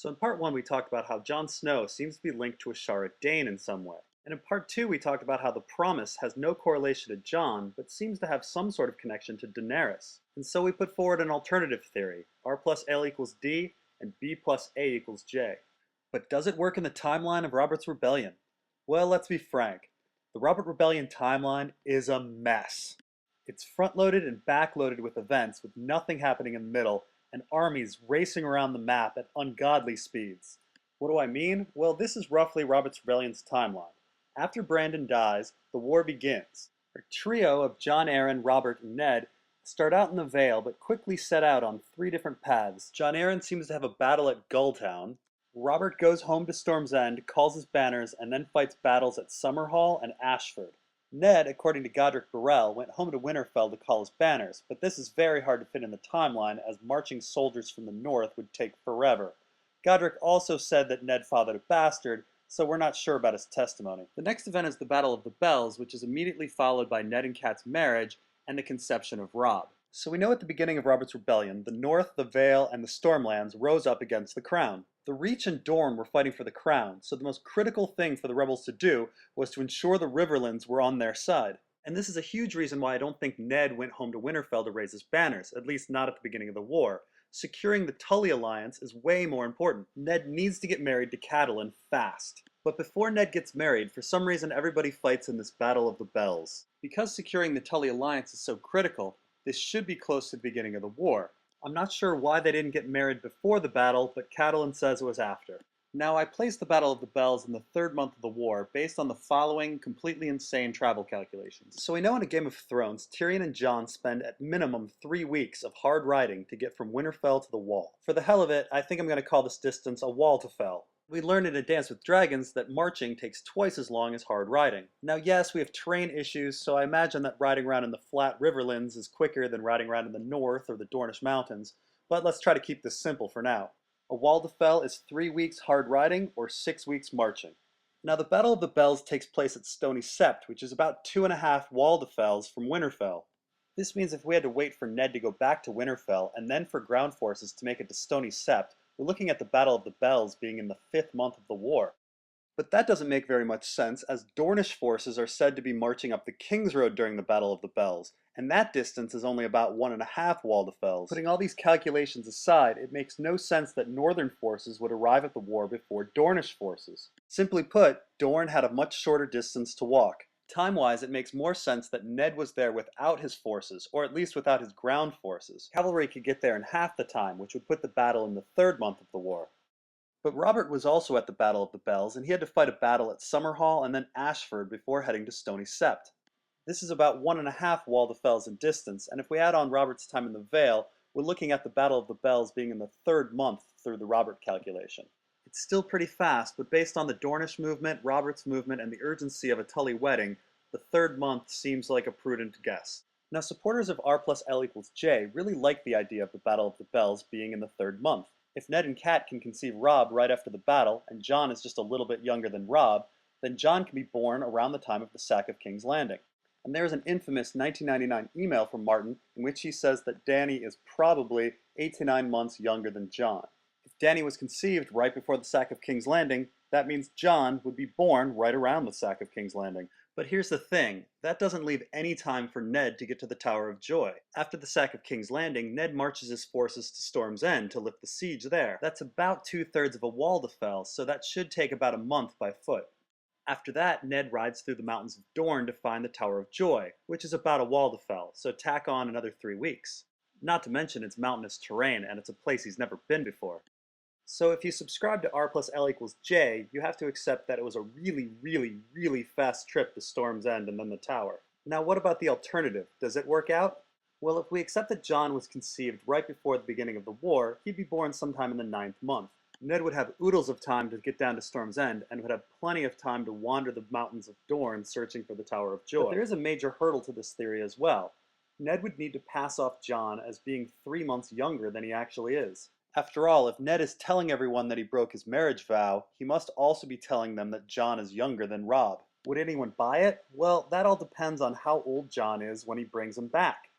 So in part 1 we talked about how Jon Snow seems to be linked to Ashara Dayne in some way. And in part 2 we talked about how the Promise has no correlation to Jon, but seems to have some sort of connection to Daenerys. And so we put forward an alternative theory, R plus L equals D, and B plus A equals J. But does it work in the timeline of Robert's Rebellion? Well, let's be frank. The Robert Rebellion timeline is a mess. It's front-loaded and back-loaded with events, with nothing happening in the middle, and armies racing around the map at ungodly speeds. What do I mean? Well, this is roughly Robert's Rebellion's timeline. After Brandon dies, the war begins. Our trio of Jon, Arryn, Robert, and Ned start out in the Vale, but quickly set out on 3 different paths. Jon Arryn seems to have a battle at Gulltown. Robert goes home to Storm's End, calls his banners, and then fights battles at Summerhall and Ashford. Ned, according to Godric Burrell, went home to Winterfell to call his banners, but this is very hard to fit in the timeline as marching soldiers from the north would take forever. Godric also said that Ned fathered a bastard, so we're not sure about his testimony. The next event is the Battle of the Bells, which is immediately followed by Ned and Kat's marriage and the conception of Robb. So we know at the beginning of Robert's Rebellion, the North, the Vale, and the Stormlands rose up against the Crown. The Reach and Dorne were fighting for the Crown, so the most critical thing for the rebels to do was to ensure the Riverlands were on their side. And this is a huge reason why I don't think Ned went home to Winterfell to raise his banners, at least not at the beginning of the war. Securing the Tully alliance is way more important. Ned needs to get married to Catelyn fast. But before Ned gets married, for some reason everybody fights in this Battle of the Bells. Because securing the Tully alliance is so critical, this should be close to the beginning of the war. I'm not sure why they didn't get married before the battle, but Catelyn says it was after. Now, I placed the Battle of the Bells in the 3rd month of the war based on the following completely insane travel calculations. So we know in A Game of Thrones, Tyrion and Jon spend at minimum 3 weeks of hard riding to get from Winterfell to the Wall. For the hell of it, I think I'm going to call this distance a wall to fell. We learned in A Dance with Dragons that marching takes twice as long as hard riding. Now yes, we have terrain issues, so I imagine that riding around in the flat Riverlands is quicker than riding around in the north or the Dornish mountains, but let's try to keep this simple for now. A wall to fell is 3 weeks hard riding or 6 weeks marching. Now the Battle of the Bells takes place at Stony Sept, which is about 2.5 wall to fells from Winterfell. This means if we had to wait for Ned to go back to Winterfell and then for ground forces to make it to Stony Sept, we're looking at the Battle of the Bells being in the 5th month of the war. But that doesn't make very much sense, as Dornish forces are said to be marching up the King's Road during the Battle of the Bells, and that distance is only about 1.5 wall to fells. Putting all these calculations aside, it makes no sense that northern forces would arrive at the war before Dornish forces. Simply put, Dorne had a much shorter distance to walk. Time-wise, it makes more sense that Ned was there without his forces, or at least without his ground forces. Cavalry could get there in half the time, which would put the battle in the 3rd month of the war. But Robert was also at the Battle of the Bells, and he had to fight a battle at Summerhall and then Ashford before heading to Stony Sept. This is about 1.5 wall to fells in distance, and if we add on Robert's time in the Vale, we're looking at the Battle of the Bells being in the 3rd month through the Robert calculation. It's still pretty fast, but based on the Dornish movement, Robert's movement, and the urgency of a Tully wedding, the 3rd month seems like a prudent guess. Now supporters of R plus L equals J really like the idea of the Battle of the Bells being in the 3rd month. If Ned and Kat can conceive Robb right after the battle, and Jon is just a little bit younger than Robb, then Jon can be born around the time of the sack of King's Landing. And there's an infamous 1999 email from Martin in which he says that Dany is probably 8 to 9 months younger than Jon. If Dany was conceived right before the sack of King's Landing, that means Jon would be born right around the sack of King's Landing. But here's the thing, that doesn't leave any time for Ned to get to the Tower of Joy. After the sack of King's Landing, Ned marches his forces to Storm's End to lift the siege there. That's about 2/3 of a wall to fell, so that should take about a month by foot. After that, Ned rides through the mountains of Dorne to find the Tower of Joy, which is about a wall to fell, so tack on another 3 weeks. Not to mention it's mountainous terrain, and it's a place he's never been before. So if you subscribe to R plus L equals J, you have to accept that it was a really fast trip to Storm's End and then the Tower. Now what about the alternative? Does it work out? Well, if we accept that Jon was conceived right before the beginning of the war, he'd be born sometime in the 9th month. Ned would have oodles of time to get down to Storm's End, and would have plenty of time to wander the mountains of Dorne searching for the Tower of Joy. But there is a major hurdle to this theory as well. Ned would need to pass off Jon as being 3 months younger than he actually is. After all, if Ned is telling everyone that he broke his marriage vow, he must also be telling them that Jon is younger than Robb. Would anyone buy it? Well, that all depends on how old Jon is when he brings him back.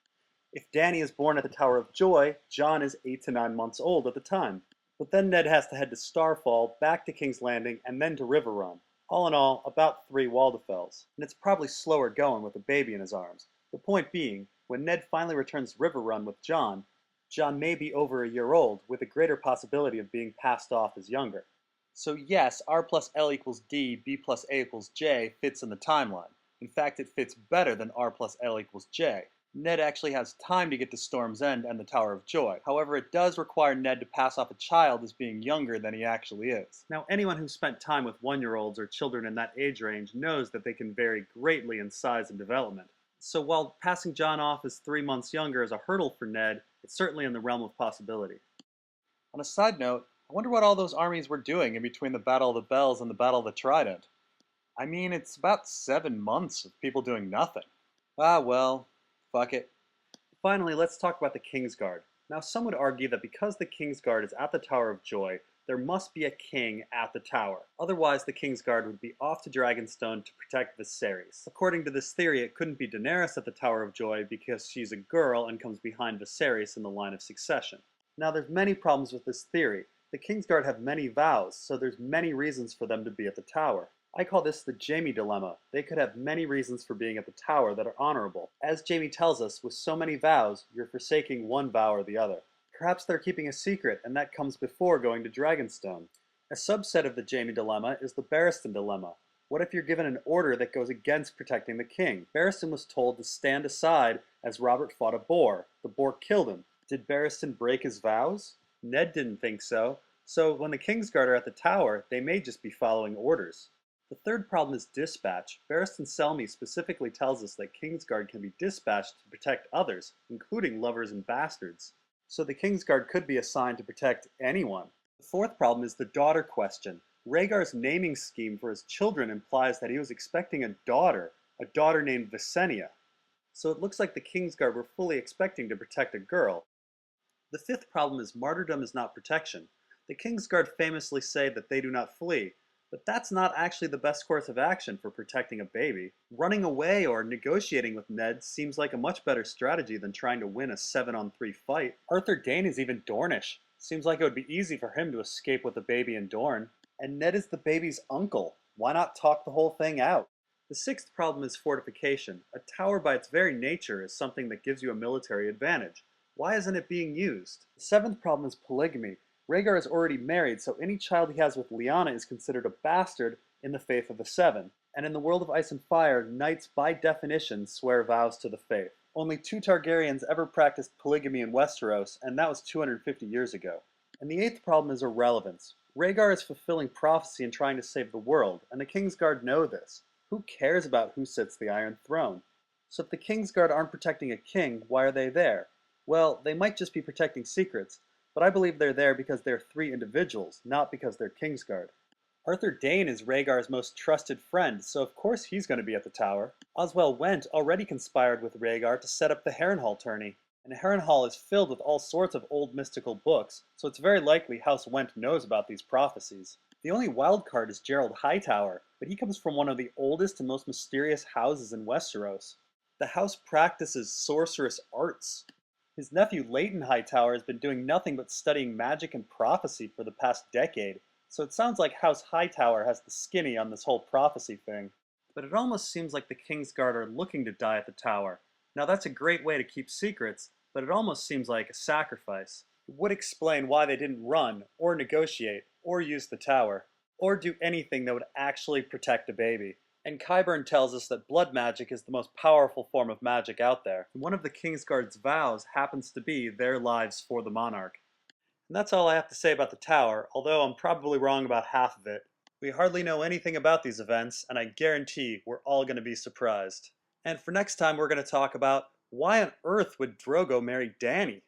If Dany is born at the Tower of Joy, Jon is 8 to 9 months old at the time. But then Ned has to head to Starfall, back to King's Landing, and then to Riverrun. All in all, about 3 Waldefells. And it's probably slower going with a baby in his arms. The point being, when Ned finally returns to Riverrun with Jon, Jon may be over a year old, with a greater possibility of being passed off as younger. So yes, R plus L equals D, B plus A equals J fits in the timeline. In fact, it fits better than R plus L equals J. Ned actually has time to get to Storm's End and the Tower of Joy. However, it does require Ned to pass off a child as being younger than he actually is. Now, anyone who's spent time with 1-year-olds or children in that age range knows that they can vary greatly in size and development. So while passing Jon off as 3 months younger is a hurdle for Ned, it's certainly in the realm of possibility. On a side note, I wonder what all those armies were doing in between the Battle of the Bells and the Battle of the Trident. I mean, it's about 7 months of people doing nothing. Ah well, fuck it. Finally, let's talk about the Kingsguard. Now, some would argue that because the Kingsguard is at the Tower of Joy, there must be a king at the tower. Otherwise, the Kingsguard would be off to Dragonstone to protect Viserys. According to this theory, it couldn't be Daenerys at the Tower of Joy because she's a girl and comes behind Viserys in the line of succession. Now, there's many problems with this theory. The Kingsguard have many vows, so there's many reasons for them to be at the tower. I call this the Jaime dilemma. They could have many reasons for being at the tower that are honorable. As Jaime tells us, with so many vows, you're forsaking one vow or the other. Perhaps they're keeping a secret, and that comes before going to Dragonstone. A subset of the Jaime dilemma is the Barristan Dillema. What if you're given an order that goes against protecting the king? Barristan was told to stand aside as Robert fought a boar. The boar killed him. Did Barristan break his vows? Ned didn't think so. So when the Kingsguard are at the tower, they may just be following orders. The third problem is dispatch. Barristan Selmy specifically tells us that Kingsguard can be dispatched to protect others, including lovers and bastards. So the Kingsguard could be assigned to protect anyone. The fourth problem is the daughter question. Rhaegar's naming scheme for his children implies that he was expecting a daughter named Visenya. So it looks like the Kingsguard were fully expecting to protect a girl. The fifth problem is martyrdom is not protection. The Kingsguard famously say that they do not flee, but that's not actually the best course of action for protecting a baby. Running away or negotiating with Ned seems like a much better strategy than trying to win a 7-on-3 fight. Arthur Dayne is even Dornish. Seems like it would be easy for him to escape with a baby in Dorne. And Ned is the baby's uncle. Why not talk the whole thing out? The sixth problem is fortification. A tower by its very nature is something that gives you a military advantage. Why isn't it being used? The seventh problem is polygamy. Rhaegar is already married, so any child he has with Lyanna is considered a bastard in the faith of the Seven. And in the world of Ice and Fire, knights by definition swear vows to the faith. Only 2 Targaryens ever practiced polygamy in Westeros, and that was 250 years ago. And the eighth problem is irrelevance. Rhaegar is fulfilling prophecy and trying to save the world, and the Kingsguard know this. Who cares about who sits the Iron Throne? So if the Kingsguard aren't protecting a king, why are they there? Well, they might just be protecting secrets, but I believe they're there because they're 3 individuals, not because they're Kingsguard. Arthur Dayne is Rhaegar's most trusted friend, so of course he's going to be at the tower. Oswell Went already conspired with Rhaegar to set up the Harrenhal tourney, and Harrenhal is filled with all sorts of old mystical books, so it's very likely House Went knows about these prophecies. The only wild card is Gerald Hightower, but he comes from one of the oldest and most mysterious houses in Westeros. The house practices sorcerous arts. His nephew Leighton Hightower has been doing nothing but studying magic and prophecy for the past decade, so it sounds like House Hightower has the skinny on this whole prophecy thing. But it almost seems like the Kingsguard are looking to die at the tower. Now that's a great way to keep secrets, but it almost seems like a sacrifice. It would explain why they didn't run, or negotiate, or use the tower, or do anything that would actually protect a baby. And Qyburn tells us that blood magic is the most powerful form of magic out there. And one of the Kingsguard's vows happens to be their lives for the monarch. And that's all I have to say about the tower, although I'm probably wrong about half of it. We hardly know anything about these events, and I guarantee we're all going to be surprised. And for next time, we're going to talk about why on earth would Drogo marry Dany?